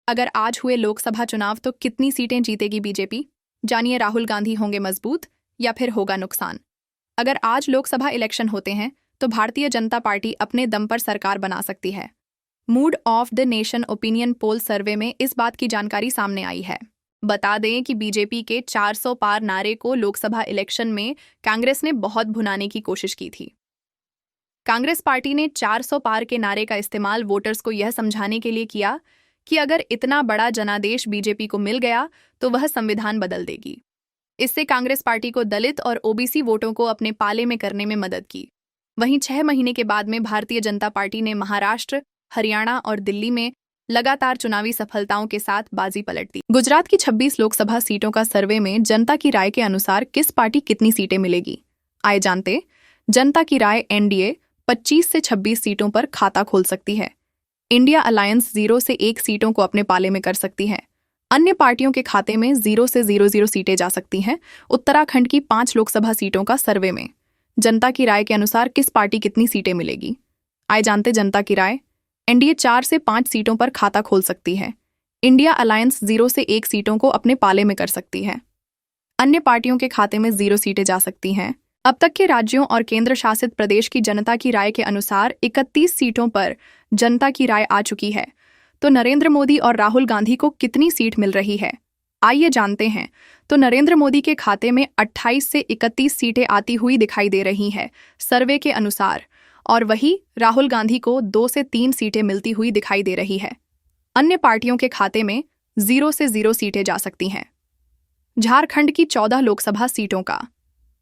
अगर आज हुए लोकसभा चुनाव तो कितनी सीटें जीतेगी बीजेपी? जानिए, राहुल गांधी होंगे मजबूत या फिर होगा नुकसान। अगर आज लोकसभा इलेक्शन होते हैं तो भारतीय जनता पार्टी अपने दम पर सरकार बना सकती है। Mood of the nation opinion poll survey में इस बात की जानकारी सामने आई है। बता दें कि बीजेपी के 400 पार नारे को लोकसभा इलेक्शन में कांग्रेस ने बहुत भुनाने की कोशिश की थी। कांग्रेस पार्टी ने 400 पार के नारे का इस्तेमाल वोटर्स को यह समझाने के लिए किया कि अगर इतना बड़ा जनादेश बीजेपी को मिल गया तो वह संविधान बदल देगी। इससे कांग्रेस पार्टी को दलित और ओबीसी वोटों को अपने पाले में करने में मदद की। वहीं 6 महीने के बाद में भारतीय जनता पार्टी ने महाराष्ट्र, हरियाणा और दिल्ली में लगातार चुनावी सफलताओं के साथ बाजी पलट दी। गुजरात की 26 लोकसभा सीटों का सर्वे में जनता की राय के अनुसार किस पार्टी कितनी सीटें मिलेगी, आइए जानते। जनता की राय एनडीए 25 से 26 सीटों पर खाता खोल सकती है। इंडिया अलायंस 0 से 1 सीटों को अपने पाले में कर सकती है। अन्य पार्टियों के खाते में 0 से 00 सीटें जा सकती हैं। उत्तराखंड की 5 लोकसभा सीटों का सर्वे में जनता की राय के अनुसार किस पार्टी कितनी सीटें मिलेगी, आइए जानते। जनता की राय एनडीए 4 से 5 सीटों पर खाता खोल सकती है। इंडिया अलायंस 0 से 1 सीटों को अपने पाले में कर सकती है। अन्य पार्टियों के खाते में 0 सीटें जा सकती हैं। अब तक के राज्यों और केंद्र शासित प्रदेश की जनता की राय के अनुसार 31 सीटों पर जनता की राय आ चुकी है। तो नरेंद्र मोदी और राहुल गांधी को कितनी सीट मिल रही है, आइए जानते हैं। तो नरेंद्र मोदी के खाते में 28 से 31 सीटें आती हुई दिखाई दे रही हैं सर्वे के अनुसार, और वही राहुल गांधी को 2 से 3 सीटें मिलती हुई दिखाई दे रही है। अन्य पार्टियों के खाते में 0 से 0 सीटें जा सकती हैं। झारखंड की 14 लोकसभा सीटों का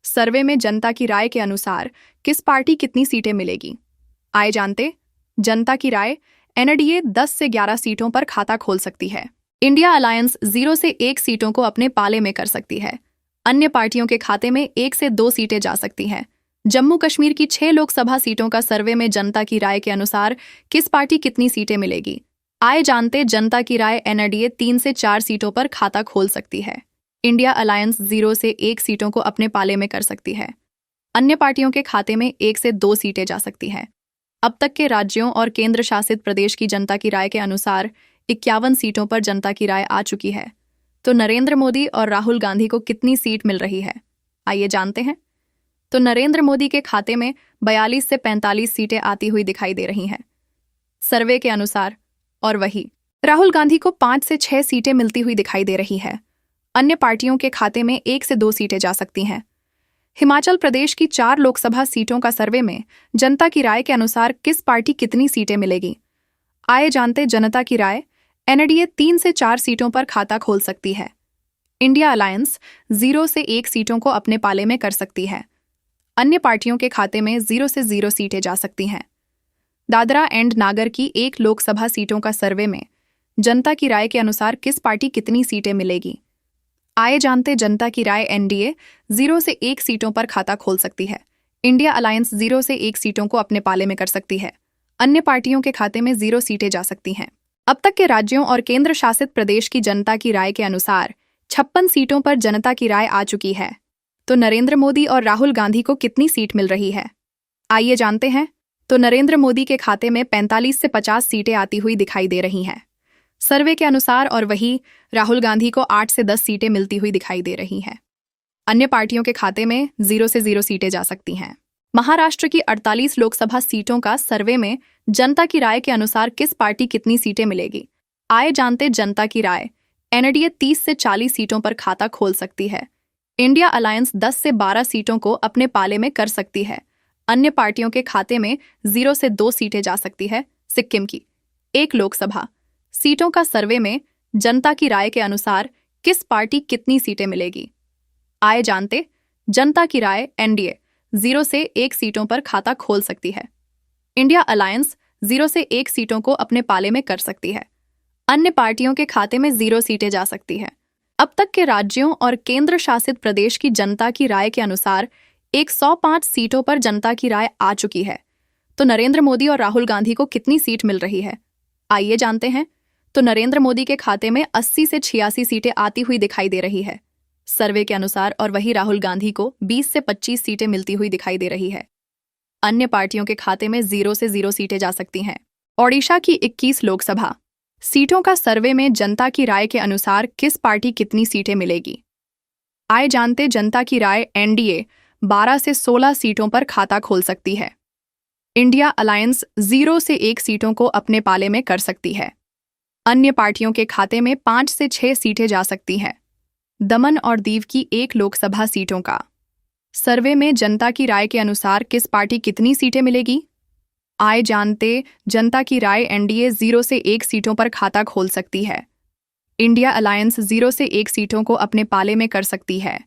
सर्वे में जनता की राय के अनुसार किस पार्टी कितनी सीटें मिलेगी, आइए जानते। जनता की राय एनडीए 10 से 11 सीटों पर खाता खोल सकती है। इंडिया अलायंस 0 से 1 सीटों को अपने पाले में कर सकती है। अन्य पार्टियों के खाते में 1 से 2 सीटें जा सकती हैं। जम्मू कश्मीर की 6 लोकसभा सीटों का सर्वे में जनता की राय के अनुसार किस पार्टी कितनी सीटें मिलेगी, आइए जानते। जनता की राय एनडीए 3 से 4 सीटों पर खाता खोल सकती है। इंडिया अलायंस 0 से 1 सीटों को अपने पाले में कर सकती है। अन्य पार्टियों के खाते में 1 से 2 सीटें जा सकती हैं। अब तक के राज्यों और केंद्र शासित प्रदेश की जनता की राय के अनुसार 51 सीटों पर जनता की राय आ चुकी है। तो नरेंद्र मोदी और राहुल गांधी को कितनी सीट मिल रही है, आइए जानते हैं। तो नरेंद्र मोदी के खाते में 42 से 45 सीटें आती हुई दिखाई दे रही हैं सर्वे के अनुसार, और वही राहुल गांधी को 5 से 6 सीटें मिलती हुई दिखाई दे रही है। अन्य पार्टियों के खाते में 1 से 2 सीटें जा सकती हैं। हिमाचल प्रदेश की 4 लोकसभा सीटों का सर्वे में जनता की राय के अनुसार किस पार्टी कितनी सीटें मिलेगी, आइए जानते। जनता की राय एनडीए 3 से 4 सीटों पर खाता खोल सकती है। इंडिया अलायंस 0 से 1 सीटों को अपने पाले में कर सकती है। अन्य पार्टियों के खाते में 0 से 0 सीटें जा सकती हैं। दादरा एंड नागर की 1 लोकसभा सीटों का सर्वे में जनता की राय के अनुसार किस पार्टी कितनी सीटें मिलेगी, आइए जानते। जनता की राय एनडीए 0 से 1 सीटों पर खाता खोल सकती है। इंडिया अलायंस 0 से 1 सीटों को अपने पाले में कर सकती है। अन्य पार्टियों के खाते में 0 सीटें जा सकती हैं। अब तक के राज्यों और केंद्र शासित प्रदेश की जनता की राय के अनुसार 56 सीटों पर जनता की राय आ चुकी है। तो नरेंद्र मोदी और राहुल गांधी को कितनी सीट मिल रही है, आइए जानते हैं। तो नरेंद्र मोदी के खाते में 45 से 50 सीटें आती हुई दिखाई दे रही हैं सर्वे के अनुसार, और वही राहुल गांधी को 8 से 10 सीटें मिलती हुई दिखाई दे रही हैं। अन्य पार्टियों के खाते में 0 से 0 सीटें जा सकती हैं। महाराष्ट्र की 48 लोकसभा सीटों का सर्वे में जनता की राय के अनुसार किस पार्टी कितनी सीटें मिलेगी, आइए जानते। जनता की राय एनडीए 30 से 40 सीटों पर खाता खोल सकती है। इंडिया अलायंस 10 से 12 सीटों को अपने पाले में कर सकती है। अन्य पार्टियों के खाते में 0 से 2 सीटें जा सकती है। सिक्किम की 1 लोकसभा सीटों का सर्वे में जनता की राय के अनुसार किस पार्टी कितनी सीटें मिलेगी, आइए जानते। जनता की राय एनडीए 0 से 1 सीटों पर खाता खोल सकती है। इंडिया अलायंस 0 से 1 सीटों को अपने पाले में कर सकती है। अन्य पार्टियों के खाते में 0 सीटें जा सकती है। अब तक के राज्यों और केंद्र शासित प्रदेश की जनता की राय के अनुसार 105 सीटों पर जनता की राय आ चुकी है। तो नरेंद्र मोदी और राहुल गांधी को कितनी सीट मिल रही है, आइए जानते हैं। तो नरेंद्र मोदी के खाते में 80 से 86 सीटें आती हुई दिखाई दे रही है सर्वे के अनुसार, और वही राहुल गांधी को 20 से 25 सीटें मिलती हुई दिखाई दे रही है। अन्य पार्टियों के खाते में 0 से 0 सीटें जा सकती हैं। ओडिशा की 21 लोकसभा सीटों का सर्वे में जनता की राय के अनुसार किस पार्टी कितनी सीटें मिलेगी? आइए जानते जनता की राय। एनडीए 12 से 16 सीटों पर खाता खोल सकती है। इंडिया अलायंस 0 से 1 सीटों को अपने पाले में कर सकती है। अन्य पार्टियों के खाते में 5 से 6 सीटें जा सकती हैं। दमन और दीव की 1 लोकसभा सीटों का सर्वे में जनता की राय के अनुसार किस पार्टी कितनी सीटें मिलेगी? आइए जानते जनता की राय। एनडीए 0 से 1 सीटों पर खाता खोल सकती है। इंडिया अलायंस 0 से 1 सीटों को अपने पाले में कर सकती है।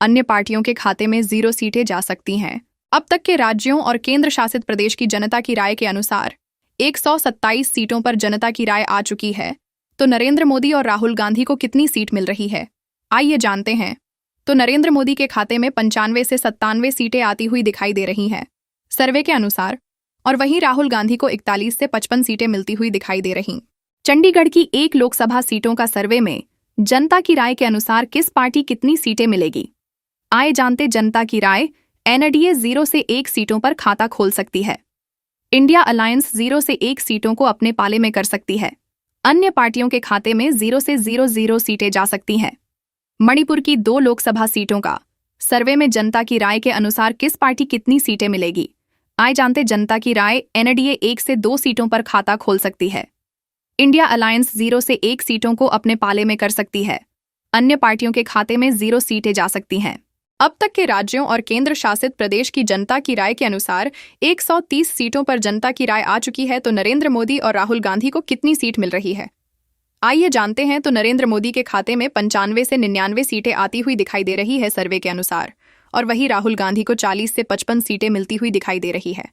अन्य पार्टियों के खाते में 0 सीटें जा सकती हैं। अब तक के राज्यों और केंद्र शासित प्रदेश की जनता की राय के अनुसार 127 सीटों पर जनता की राय आ चुकी है। तो नरेंद्र मोदी और राहुल गांधी को कितनी सीट मिल रही है? आइए जानते हैं। तो नरेंद्र मोदी के खाते में 95 से 97 सीटें आती हुई दिखाई दे रही हैं सर्वे के अनुसार, और वहीं राहुल गांधी को 41 से 55 सीटें मिलती हुई दिखाई दे रहीं। चंडीगढ़ की 1 लोकसभा सीटों का सर्वे में जनता की राय के अनुसार किस पार्टी कितनी सीटें मिलेगी? आइए जानते जनता की राय। एनडीए 0 से 1 सीटों पर खाता खोल सकती है। इंडिया अलायंस 0 से 1 सीटों को अपने पाले में कर सकती है। अन्य पार्टियों के खाते में 0 से 0 सीटें जा सकती हैं। मणिपुर की 2 लोकसभा सीटों का सर्वे में जनता की राय के अनुसार किस पार्टी कितनी सीटें मिलेगी? आइए जानते जनता की राय। एनडीए 1 से 2 सीटों पर खाता खोल सकती है। इंडिया अलायंस 0 से 1 सीटों को अपने पाले में कर सकती है। अन्य पार्टियों के खाते में 0 सीटें जा सकती हैं। अब तक के राज्यों और केंद्र शासित प्रदेश की जनता की राय के अनुसार 130 सीटों पर जनता की राय आ चुकी है। तो नरेंद्र मोदी और राहुल गांधी को कितनी सीट मिल रही है? आइए जानते हैं। तो नरेंद्र मोदी के खाते में 95 से 99 सीटें आती हुई दिखाई दे रही है सर्वे के अनुसार, और वहीं राहुल गांधी को 40 से 55 सीटें मिलती हुई दिखाई दे रही है।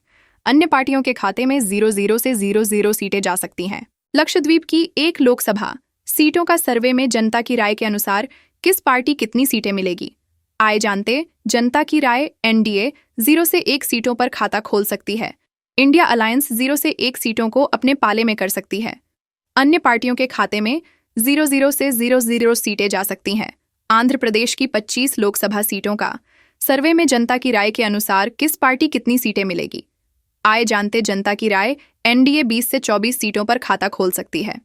अन्य पार्टियों के खाते में 0 से 0 सीटें जा सकती हैं। लक्षद्वीप की 1 लोकसभा सीटों का सर्वे में जनता की राय के अनुसार किस पार्टी कितनी सीटें मिलेगी? आइए जानते जनता की राय। एनडीए 0 से 1 सीटों पर खाता खोल सकती है। इंडिया अलायंस 0 से 1 सीटों को अपने पाले में कर सकती है। अन्य पार्टियों के खाते में 0 से 0 सीटें जा सकती हैं। आंध्र प्रदेश की 25 लोकसभा सीटों का सर्वे में जनता की राय के अनुसार किस पार्टी कितनी सीटें मिलेगी? आइए जानते जनता की राय। एनडीए 20 से 24 सीटों पर खाता खोल सकती है।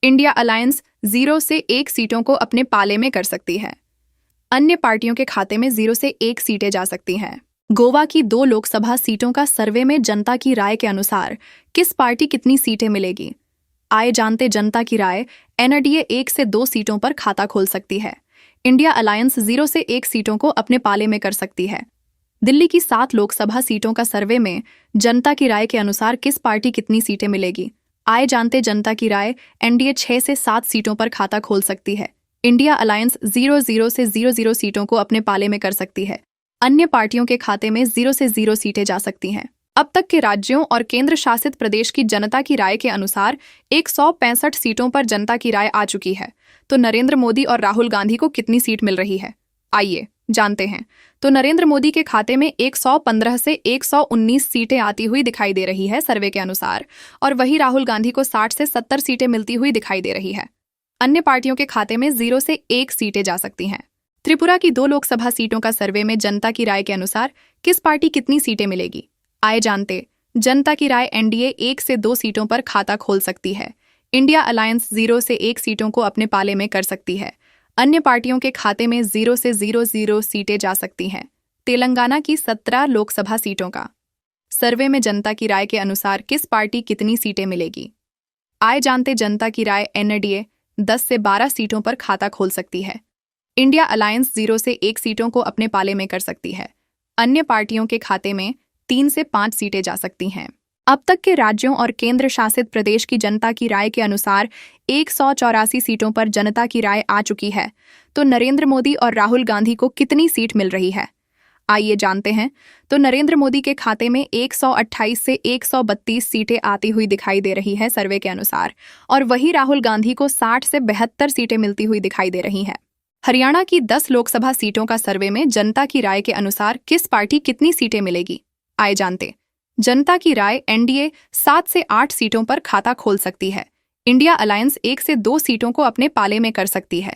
इंडिया अलायंस 0 से 1 सीटों को अपने पाले में कर सकती है। अन्य पार्टियों के खाते में 0 से 1 सीटें जा सकती हैं। गोवा की 2 लोकसभा सीटों का सर्वे में जनता की राय के अनुसार किस पार्टी कितनी सीटें मिलेगी? आइए जानते जनता की राय। एनडीए 1 से 2 सीटों पर खाता खोल सकती है। इंडिया अलायंस 0 से 1 सीटों को अपने पाले में कर सकती है। दिल्ली की 7 लोकसभा सीटों का सर्वे में जनता की राय के अनुसार किस पार्टी कितनी सीटें मिलेगी? आइए जानते जनता की राय। एनडीए 6 से 7 सीटों पर खाता खोल सकती है। इंडिया अलायंस 0 से 0 सीटों को अपने पाले में कर सकती है। अन्य पार्टियों के खाते में 0 से 0 सीटें जा सकती हैं। अब तक के राज्यों और केंद्र शासित प्रदेश की जनता की राय के अनुसार 165 सीटों पर जनता की राय आ चुकी है। तो नरेंद्र मोदी और राहुल गांधी को कितनी सीट मिल रही है? आइए जानते हैं। तो नरेंद्र मोदी के खाते में 115 से 119 सीटें आती हुई दिखाई दे रही है सर्वे के अनुसार, और वहीं राहुल गांधी को 60 से 70 सीटें मिलती हुई दिखाई दे रही है। अन्य पार्टियों के खाते में 0 से 1 सीटें जा सकती हैं। त्रिपुरा की 2 लोकसभा सीटों का सर्वे में जनता की राय के अनुसार किस पार्टी कितनी सीटें मिलेगी? आइए जानते जनता की राय। एनडीए 1 से 2 सीटों पर खाता खोल सकती है। इंडिया अलायंस 0 से 1 सीटों को अपने पाले में कर सकती है। अन्य पार्टियों के खाते में 0 से 0 सीटें जा सकती हैं। तेलंगाना की 17 लोकसभा सीटों का सर्वे में जनता की राय के अनुसार किस पार्टी कितनी सीटें मिलेगी? आइए जानते जनता की राय। एनडीए 10 से 12 सीटों पर खाता खोल सकती है। इंडिया अलायंस 0 से 1 सीटों को अपने पाले में कर सकती है। अन्य पार्टियों के खाते में 3 से 5 सीटें जा सकती हैं। अब तक के राज्यों और केंद्र शासित प्रदेश की जनता की राय के अनुसार 184 सीटों पर जनता की राय आ चुकी है। तो नरेंद्र मोदी और राहुल गांधी को कितनी सीट मिल रही है? आइए जानते हैं। तो नरेंद्र मोदी के खाते में 128 से 132 सीटें आती हुई दिखाई दे रही है सर्वे के अनुसार, और वहीं राहुल गांधी को 60 से 72 सीटें मिलती हुई दिखाई दे रही हैं। हरियाणा की 10 लोकसभा सीटों का सर्वे में जनता की राय के अनुसार किस पार्टी कितनी सीटें मिलेगी? आइए जानते जनता की राय। एनडीए 7 से 8 सीटों पर खाता खोल सकती है। इंडिया अलायंस 1 से 2 सीटों को अपने पाले में कर सकती है।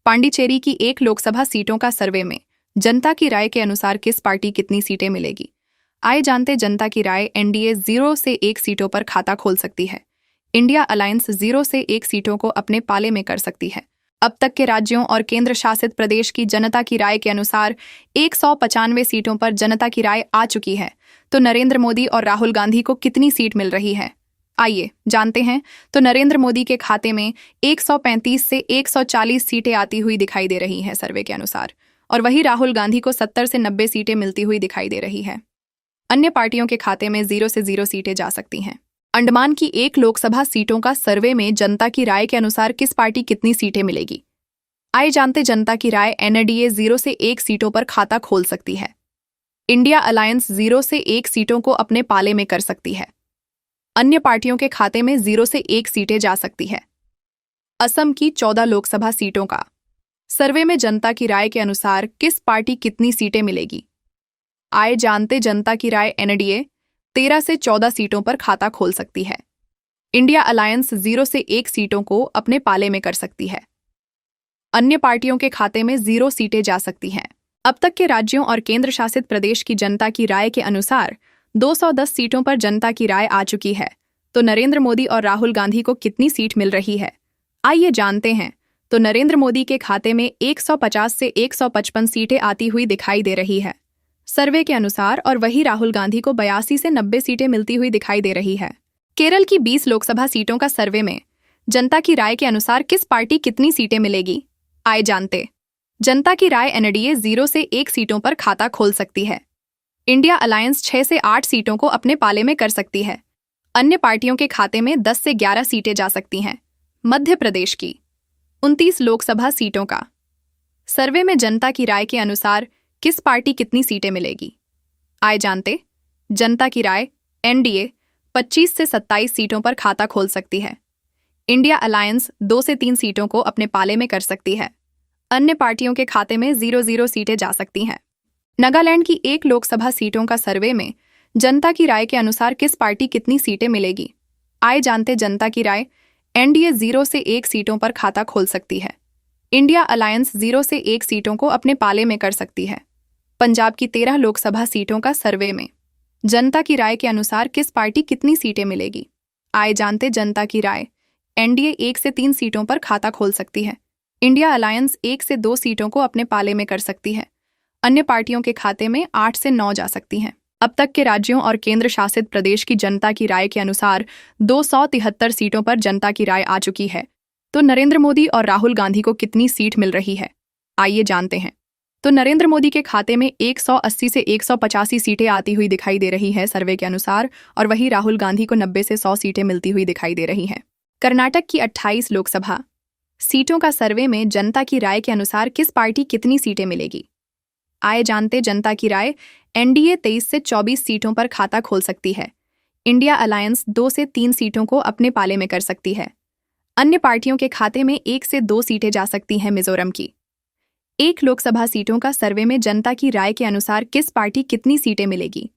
पांडिचेरी की 1 लोकसभा सीटों का सर्वे में जनता की राय के अनुसार किस पार्टी कितनी सीटें मिलेगी? आइए जानते जनता की राय। एनडीए 0 से 1 सीटों पर खाता खोल सकती है। इंडिया अलायंस 0 से 1 सीटों को अपने पाले में कर सकती है। अब तक के राज्यों और केंद्र शासित प्रदेश की जनता की राय के अनुसार 195 सीटों पर जनता की राय आ चुकी है। तो नरेंद्र मोदी और राहुल गांधी को कितनी सीट मिल रही है, आइए जानते हैं। तो नरेंद्र मोदी के खाते में 135 से 140 सीटें आती हुई दिखाई दे रही हैं सर्वे के अनुसार, और वही राहुल गांधी को 70 से 90 सीटें मिलती हुई दिखाई दे रही है। अन्य पार्टियों के खाते में 0 से 0 सीटें जा सकती हैं। अंडमान की 1 लोकसभा सीटों का सर्वे में जनता की राय के अनुसार किस पार्टी कितनी सीटें मिलेगी, आइए जानते। जनता की राय एनडीए 0 से 1 सीटों पर खाता खोल सकती है। इंडिया अलायंस 0 से 1 सीटों को अपने पाले में कर सकती है। अन्य पार्टियों के खाते में 0 से 1 सीटें जा सकती है। असम की 14 लोकसभा सीटों का सर्वे में जनता की राय के अनुसार किस पार्टी कितनी सीटें मिलेगी, आइए जानते। जनता की राय एनडीए 13 से 14 सीटों पर खाता खोल सकती है। इंडिया अलायंस 0 से 1 सीटों को अपने पाले में कर सकती है। अन्य पार्टियों के खाते में 0 सीटें जा सकती हैं। अब तक के राज्यों और केंद्र शासित प्रदेश की जनता की राय के अनुसार 210 सीटों पर जनता की राय आ चुकी है। तो नरेंद्र मोदी और राहुल गांधी को कितनी सीट मिल रही है, आइए जानते हैं। तो नरेंद्र मोदी के खाते में 150 से 155 सीटें आती हुई दिखाई दे रही है सर्वे के अनुसार, और वही राहुल गांधी को 82 से 90 सीटें मिलती हुई दिखाई दे रही है। केरल की 20 लोकसभा सीटों का सर्वे में जनता की राय के अनुसार किस पार्टी कितनी सीटें मिलेगी, आइए जानते। जनता की राय एनडीए 0 से 1 सीटों पर खाता खोल सकती है। इंडिया अलायंस 6 से 8 सीटों को अपने पाले में कर सकती है। अन्य पार्टियों के खाते में 10 से 11 सीटें जा सकती हैं। मध्य प्रदेश की 29 लोकसभा सीटों का सर्वे में जनता की राय के अनुसार किस पार्टी कितनी सीटें मिलेगी, आइए जानते। जनता की राय एनडीए 25 से 27 सीटों पर खाता खोल सकती है। इंडिया अलायंस 2 से 3 सीटों को अपने पाले में कर सकती है। अन्य पार्टियों के खाते में 0 सीटें जा सकती हैं। नागालैंड की 1 लोकसभा सीटों का सर्वे में जनता की राय के अनुसार किस पार्टी कितनी सीटें मिलेगी, आइए जानते। जनता की राय एनडीए 0 से 1 सीटों पर खाता खोल सकती है। इंडिया अलायंस 0 से 1 सीटों को अपने पाले में कर सकती है। पंजाब की 13 लोकसभा सीटों का सर्वे में जनता की राय के अनुसार किस पार्टी कितनी सीटें मिलेगी, आइए जानते। जनता की राय एनडीए 1 से 3 सीटों पर खाता खोल सकती है। इंडिया अलायंस 1 से 2 सीटों को अपने पाले में कर सकती है। अन्य पार्टियों के खाते में 8 से 9 जा सकती हैं। अब तक के राज्यों और केंद्र शासित प्रदेश की जनता की राय के अनुसार 273 सीटों पर जनता की राय आ चुकी है। तो नरेंद्र मोदी और राहुल गांधी को कितनी सीट मिल रही है, आइए जानते हैं। तो नरेंद्र मोदी के खाते में 180 से 185 सीटें आती हुई दिखाई दे रही है सर्वे के अनुसार, और वही राहुल गांधी को 90 से 100 सीटें मिलती हुई दिखाई दे रही हैं। कर्नाटक की 28 लोकसभा सीटों का सर्वे में जनता की राय के अनुसार किस पार्टी कितनी सीटें मिलेगी, आइए जानते। जनता की राय एनडीए 23 से 24 सीटों पर खाता खोल सकती है। इंडिया अलायंस 2 से 3 सीटों को अपने पाले में कर सकती है। अन्य पार्टियों के खाते में 1 से 2 सीटें जा सकती हैं। मिजोरम की 1 लोकसभा सीटों का सर्वे में जनता की राय के अनुसार किस पार्टी कितनी सीटें मिलेगी,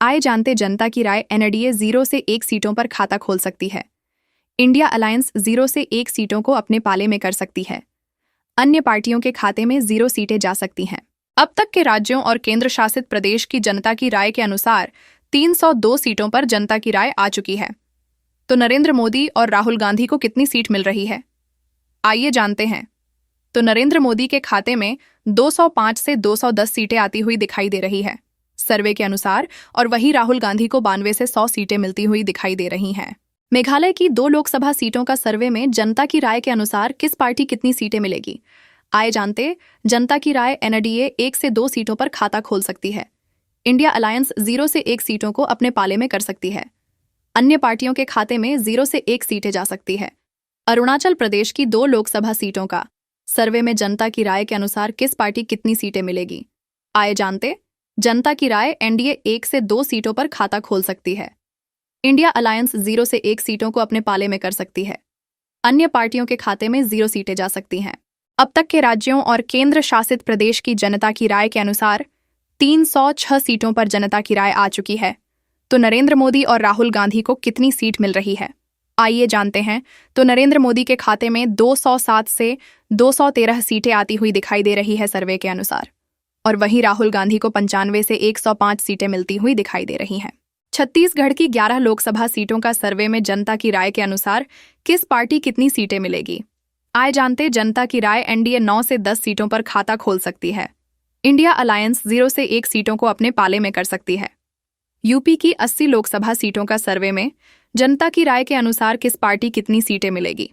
आइए जानते। जनता की राय एनडीए 0 से 1 सीटों पर खाता खोल सकती है। इंडिया अलायंस 0 से 1 सीटों को अपने पाले में कर सकती है। अन्य पार्टियों के खाते में 0 सीटें जा सकती हैं। अब तक के राज्यों और केंद्र शासित प्रदेश की जनता की राय के अनुसार 302 सीटों पर जनता की राय आ चुकी है। तो नरेंद्र मोदी और राहुल गांधी को कितनी सीट मिल रही है, आइए जानते हैं। तो नरेंद्र मोदी के खाते में 205 से 210 सीटें आती हुई दिखाई दे रही है सर्वे के अनुसार, और वही राहुल गांधी को 92 से 100 सीटें मिलती हुई दिखाई दे रही हैं। मेघालय की 2 लोकसभा सीटों का सर्वे में जनता की राय के अनुसार किस पार्टी कितनी सीटें मिलेगी, आइए जानते। जनता की राय एनडीए 1 से 2 सीटों पर खाता खोल सकती है। इंडिया अलायंस 0 से 1 सीटों को अपने पाले में कर सकती है। अन्य पार्टियों के खाते में 0 से 1 सीटें जा सकती है। अरुणाचल प्रदेश की 2 लोकसभा सीटों का सर्वे में जनता की राय के अनुसार किस पार्टी कितनी सीटें मिलेगी, आइए जानते। जनता की राय एनडीए 1 से 2 सीटों पर खाता खोल सकती है। इंडिया अलायंस 0 से 1 सीटों को अपने पाले में कर सकती है। अन्य पार्टियों के खाते में 0 सीटें जा सकती हैं। अब तक के राज्यों और केंद्र शासित प्रदेश की जनता की राय के अनुसार 306 सीटों पर जनता की राय आ चुकी है। तो नरेंद्र मोदी और राहुल गांधी को कितनी सीट मिल रही है, आइए जानते हैं। तो नरेंद्र मोदी के खाते में 207 से 213 सीटें आती हुई दिखाई दे रही है सर्वे के अनुसार, और वहीं राहुल गांधी को 95 से 105 सीटें मिलती हुई दिखाई दे रही हैं। छत्तीसगढ़ की 11 लोकसभा सीटों का सर्वे में जनता की राय के अनुसार किस पार्टी कितनी सीटें मिलेगी? आए जानते जनता की राय। एनडीए 9 से 10 सीटों पर खाता खोल सकती है। इंडिया अलायंस 0 से 1 सीटों को अपने पाले में कर सकती है। यूपी की 80 लोकसभा सीटों का सर्वे में जनता की राय के अनुसार किस पार्टी कितनी सीटें मिलेगी?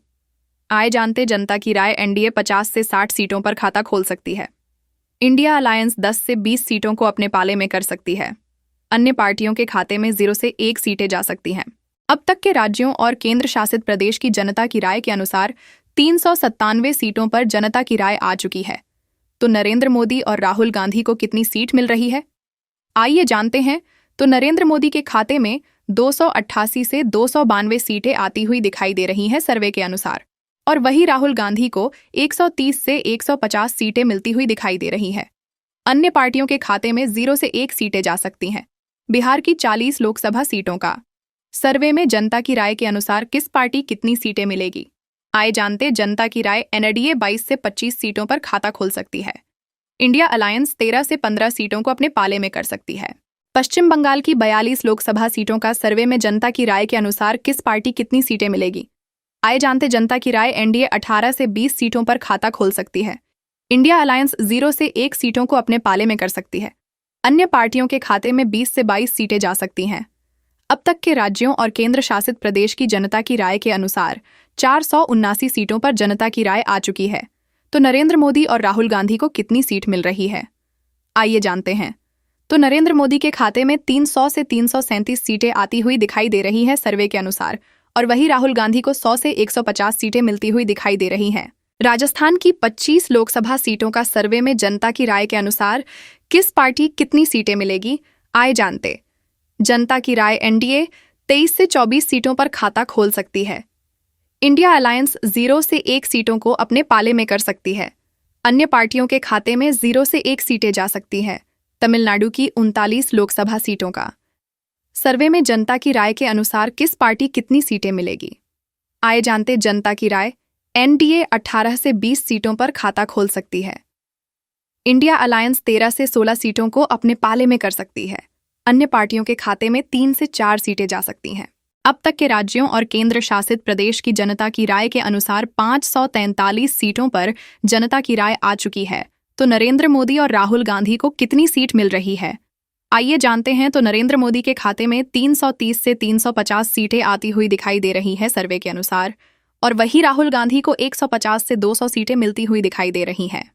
आए जानते जनता की राय। एनडीए 50 से 60 सीटों पर खाता खोल सकती है। इंडिया अलायंस 10 से 20 सीटों को अपने पाले में कर सकती है। अन्य पार्टियों के खाते में 0 से 1 सीटें जा सकती हैं। अब तक के राज्यों और केंद्र शासित प्रदेश की जनता की राय के अनुसार 397 सीटों पर जनता की राय आ चुकी है। तो नरेंद्र मोदी और राहुल गांधी को कितनी सीट मिल रही है? आइए जानते हैं। तो नरेंद्र मोदी के खाते में 288 से 292 सीटें आती हुई दिखाई दे रही हैं सर्वे के अनुसार, और वही राहुल गांधी को 130 से 150 सीटें मिलती हुई दिखाई दे रही हैं। अन्य पार्टियों के खाते में 0 से 1 सीटें जा सकती हैं। बिहार की 40 लोकसभा सीटों का सर्वे में जनता की राय के अनुसार किस पार्टी कितनी सीटें मिलेगी? आए जानते जनता की राय। एनडीए 22 से 25 सीटों पर खाता खोल सकती है। इंडिया अलायंस 13 से 15 सीटों को अपने पाले में कर सकती है। पश्चिम बंगाल की 42 लोकसभा सीटों का सर्वे में जनता की राय के अनुसार किस पार्टी कितनी सीटें मिलेगी? आए जानते जनता की राय। एनडीए 18 से 20 सीटों पर खाता खोल सकती है। इंडिया अलायंस 0 से 1 सीटों को अपने पाले में कर सकती है। अन्य पार्टियों के खाते में 20 से 22 सीटें जा सकती हैं। अब तक के राज्यों और केंद्र शासित प्रदेश की जनता की राय के अनुसार 479 सीटों पर जनता की राय आ चुकी है। तो नरेंद्र मोदी और राहुल गांधी को कितनी सीट मिल रही है? आइए जानते हैं। तो नरेंद्र मोदी के खाते में 300 से 337 सीटें आती हुई दिखाई दे रही हैं सर्वे के अनुसार, और वही राहुल गांधी को 100 से 150 सीटें मिलती हुई दिखाई दे रही हैं। राजस्थान की 25 लोकसभा सीटों का सर्वे में जनता की राय के अनुसार किस पार्टी कितनी सीटें मिलेगी? आए जानते जनता की राय। एनडीए 23 से 24 सीटों पर खाता खोल सकती है। इंडिया अलायंस 0 से 1 सीटों को अपने पाले में कर सकती है। अन्य पार्टियों के खाते में 0 से 1 सीटें जा सकती हैं। तमिलनाडु की 39 लोकसभा सीटों का सर्वे में जनता की राय के अनुसार किस पार्टी कितनी सीटें मिलेगी? आए जानते जनता की राय। एनडीए 18 से 20 सीटों पर खाता खोल सकती है। इंडिया अलायंस 13 से 16 सीटों को अपने पाले में कर सकती है। अन्य पार्टियों के खाते में 3 से 4 सीटें जा सकती हैं। अब तक के राज्यों और केंद्र शासित प्रदेश की जनता की राय के अनुसार 543 सीटों पर जनता की राय आ चुकी है। तो नरेंद्र मोदी और राहुल गांधी को कितनी सीट मिल रही है? आइए जानते हैं। तो नरेंद्र मोदी के खाते में 330 से 350 सीटें आती हुई दिखाई दे रही है सर्वे के अनुसार, और वही राहुल गांधी को 150 से 200 सीटें मिलती हुई दिखाई दे रही हैं।